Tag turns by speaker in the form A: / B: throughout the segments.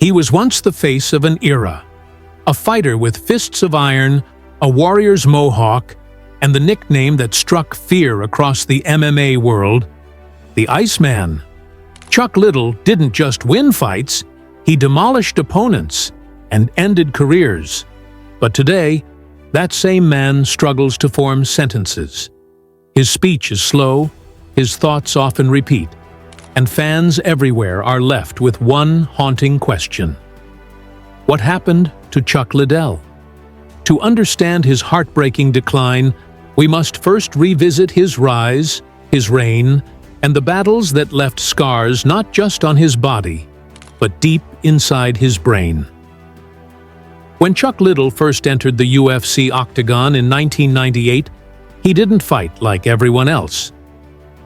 A: He was once the face of an era, a fighter with fists of iron, a warrior's mohawk, and the nickname that struck fear across the MMA world, the Iceman. Chuck Liddell didn't just win fights, he demolished opponents and ended careers. But today, that same man struggles to form sentences. His speech is slow, his thoughts often repeat, and fans everywhere are left with one haunting question. What happened to Chuck Liddell? To understand his heartbreaking decline, we must first revisit his rise, his reign, and the battles that left scars not just on his body, but deep inside his brain. When Chuck Liddell first entered the UFC octagon in 1998, he didn't fight like everyone else.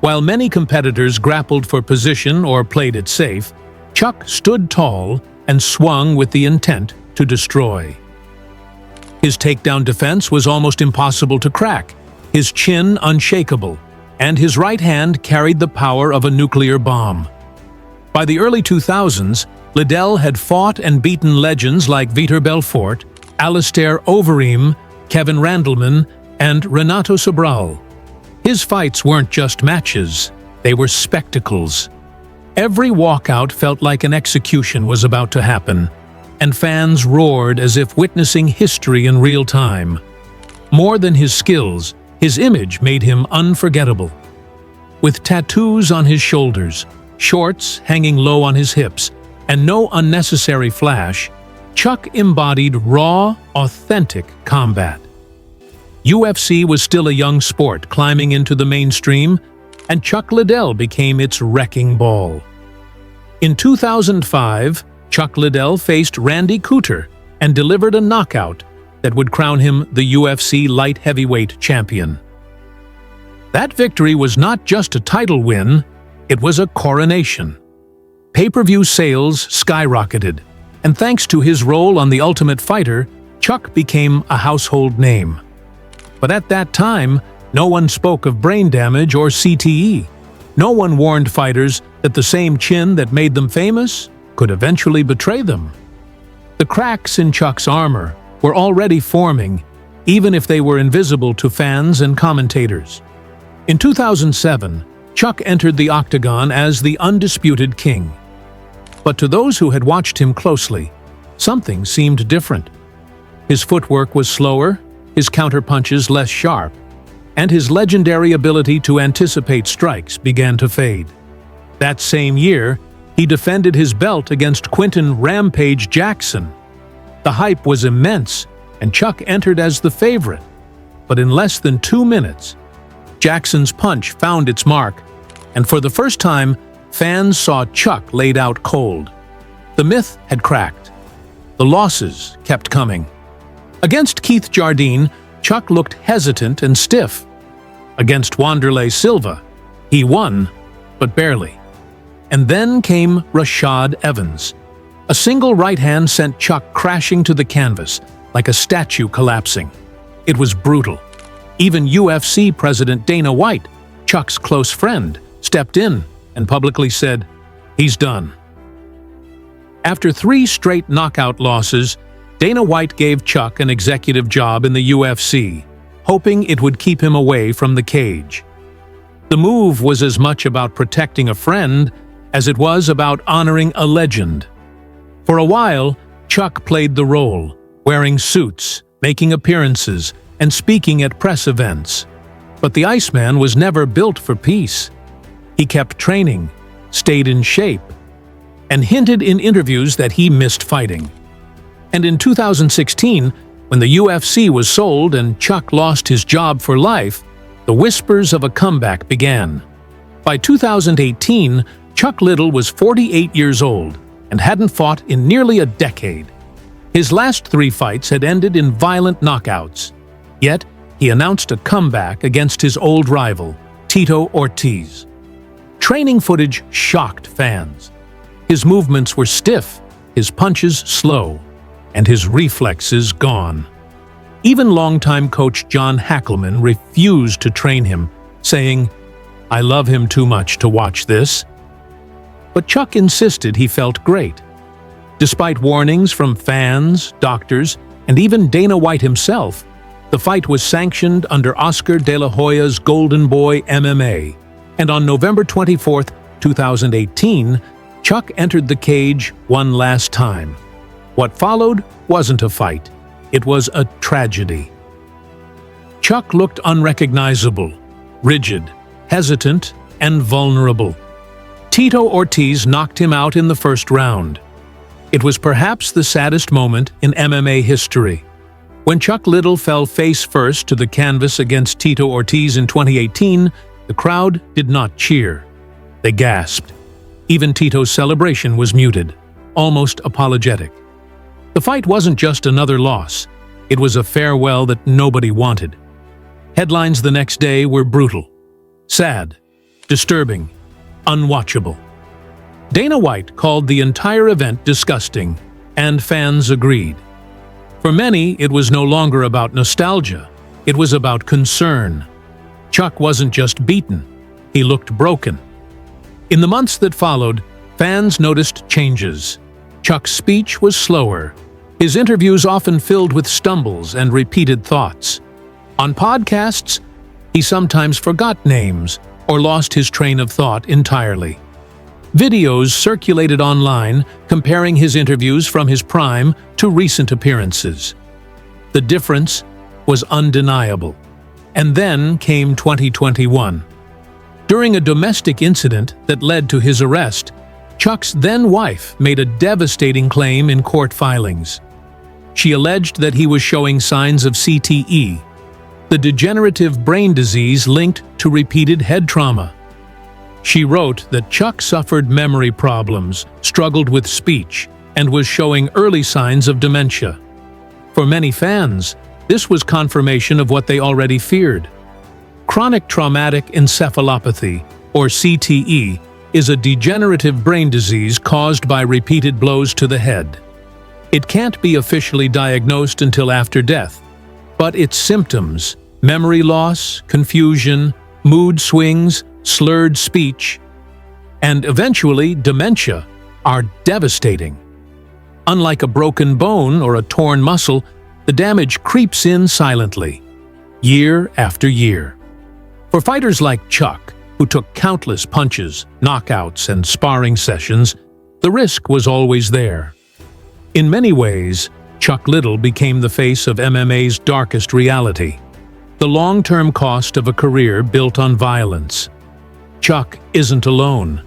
A: While many competitors grappled for position or played it safe, Chuck stood tall and swung with the intent to destroy. His takedown defense was almost impossible to crack, his chin unshakable, and his right hand carried the power of a nuclear bomb. By the early 2000s, Liddell had fought and beaten legends like Vitor Belfort, Alistair Overeem, Kevin Randleman, and Renato Sobral. His fights weren't just matches, they were spectacles. Every walkout felt like an execution was about to happen, and fans roared as if witnessing history in real time. More than his skills, his image made him unforgettable. With tattoos on his shoulders, shorts hanging low on his hips, and no unnecessary flash, Chuck embodied raw, authentic combat. UFC was still a young sport climbing into the mainstream, and Chuck Liddell became its wrecking ball. In 2005, Chuck Liddell faced Randy Couture and delivered a knockout that would crown him the UFC light heavyweight champion. That victory was not just a title win, it was a coronation. Pay-per-view sales skyrocketed, and thanks to his role on The Ultimate Fighter, Chuck became a household name. But at that time, no one spoke of brain damage or CTE. No one warned fighters that the same chin that made them famous could eventually betray them. The cracks in Chuck's armor were already forming, even if they were invisible to fans and commentators. In 2007, Chuck entered the octagon as the undisputed king. But to those who had watched him closely, something seemed different. His footwork was slower, his counterpunches less sharp, and his legendary ability to anticipate strikes began to fade. That same year, he defended his belt against Quinton "Rampage" Jackson. The hype was immense, and Chuck entered as the favorite. But in less than 2 minutes, Jackson's punch found its mark, and for the first time, fans saw Chuck laid out cold. The myth had cracked. The losses kept coming. Against Keith Jardine, Chuck looked hesitant and stiff. Against Wanderlei Silva, he won, but barely. And then came Rashad Evans. A single right hand sent Chuck crashing to the canvas, like a statue collapsing. It was brutal. Even UFC President Dana White, Chuck's close friend, stepped in and publicly said, "He's done." After 3 straight knockout losses, Dana White gave Chuck an executive job in the UFC, hoping it would keep him away from the cage. The move was as much about protecting a friend as it was about honoring a legend. For a while, Chuck played the role, wearing suits, making appearances, and speaking at press events. But the Iceman was never built for peace. He kept training, stayed in shape, and hinted in interviews that he missed fighting. And in 2016, when the UFC was sold and Chuck lost his job for life, the whispers of a comeback began. By 2018, Chuck Liddell was 48 years old and hadn't fought in nearly a decade. His last 3 fights had ended in violent knockouts. Yet, he announced a comeback against his old rival, Tito Ortiz. Training footage shocked fans. His movements were stiff, his punches slow, and his reflexes gone. Even longtime coach John Hackleman refused to train him, saying, "I love him too much to watch this." But Chuck insisted he felt great. Despite warnings from fans, doctors, and even Dana White himself, the fight was sanctioned under Oscar de la Hoya's Golden Boy MMA, and on November 24, 2018, Chuck entered the cage one last time. What followed wasn't a fight, it was a tragedy. Chuck looked unrecognizable, rigid, hesitant, and vulnerable. Tito Ortiz knocked him out in the first round. It was perhaps the saddest moment in MMA history. When Chuck Liddell fell face first to the canvas against Tito Ortiz in 2018, the crowd did not cheer. They gasped. Even Tito's celebration was muted, almost apologetic. The fight wasn't just another loss. It was a farewell that nobody wanted. Headlines the next day were brutal, sad, disturbing, unwatchable. Dana White called the entire event disgusting, and fans agreed. For many, it was no longer about nostalgia. It was about concern. Chuck wasn't just beaten. He looked broken. In the months that followed, fans noticed changes. Chuck's speech was slower. His interviews often filled with stumbles and repeated thoughts. On podcasts, he sometimes forgot names or lost his train of thought entirely. Videos circulated online comparing his interviews from his prime to recent appearances. The difference was undeniable. And then came 2021. During a domestic incident that led to his arrest, Chuck's then-wife made a devastating claim in court filings. She alleged that he was showing signs of CTE, the degenerative brain disease linked to repeated head trauma. She wrote that Chuck suffered memory problems, struggled with speech, and was showing early signs of dementia. For many fans, this was confirmation of what they already feared. Chronic traumatic encephalopathy, or CTE, is a degenerative brain disease caused by repeated blows to the head. It can't be officially diagnosed until after death, but its symptoms, memory loss, confusion, mood swings, slurred speech, and eventually dementia, are devastating. Unlike a broken bone or a torn muscle, the damage creeps in silently, year after year. For fighters like Chuck, who took countless punches, knockouts, and sparring sessions, the risk was always there. In many ways, Chuck Liddell became the face of MMA's darkest reality, the long-term cost of a career built on violence. Chuck isn't alone.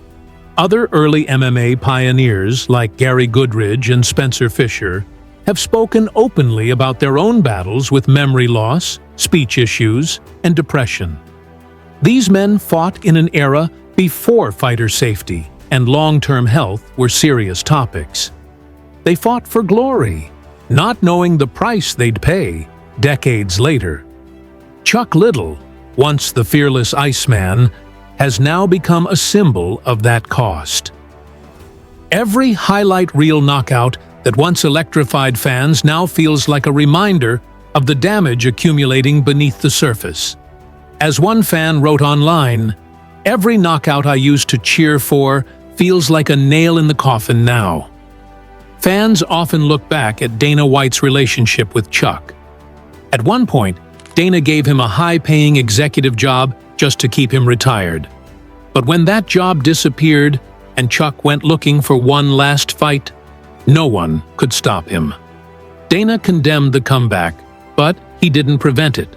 A: Other early MMA pioneers like Gary Goodridge and Spencer Fisher have spoken openly about their own battles with memory loss, speech issues, and depression. These men fought in an era before fighter safety and long-term health were serious topics. They fought for glory, not knowing the price they'd pay decades later. Chuck Liddell, once the fearless Iceman, has now become a symbol of that cost. Every highlight reel knockout that once electrified fans now feels like a reminder of the damage accumulating beneath the surface. As one fan wrote online, "Every knockout I used to cheer for feels like a nail in the coffin now." Fans often look back at Dana White's relationship with Chuck. At one point, Dana gave him a high-paying executive job just to keep him retired. But when that job disappeared and Chuck went looking for one last fight, no one could stop him. Dana condemned the comeback, but he didn't prevent it.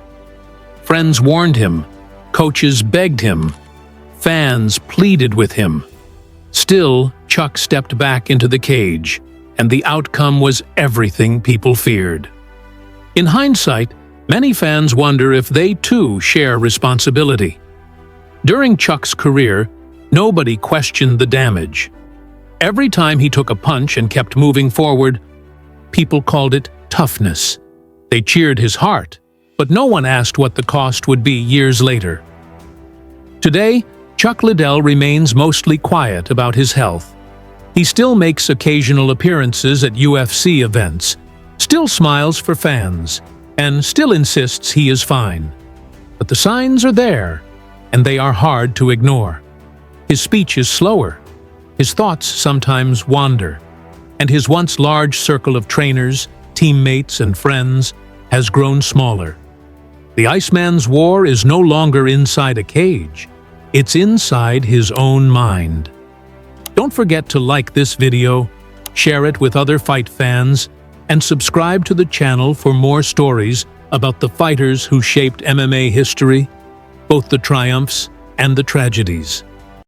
A: Friends warned him, coaches begged him, fans pleaded with him. Still, Chuck stepped back into the cage, and the outcome was everything people feared. In hindsight, many fans wonder if they too share responsibility. During Chuck's career, nobody questioned the damage. Every time he took a punch and kept moving forward, people called it toughness. They cheered his heart, but no one asked what the cost would be years later. Today, Chuck Liddell remains mostly quiet about his health. He still makes occasional appearances at UFC events, still smiles for fans, and still insists he is fine. But the signs are there, and they are hard to ignore. His speech is slower. His thoughts sometimes wander. and his once large circle of trainers, teammates, and friends has grown smaller. The Iceman's war is no longer inside a cage. It's inside his own mind. Don't forget to like this video, share it with other fight fans, and subscribe to the channel for more stories about the fighters who shaped MMA history, both the triumphs and the tragedies.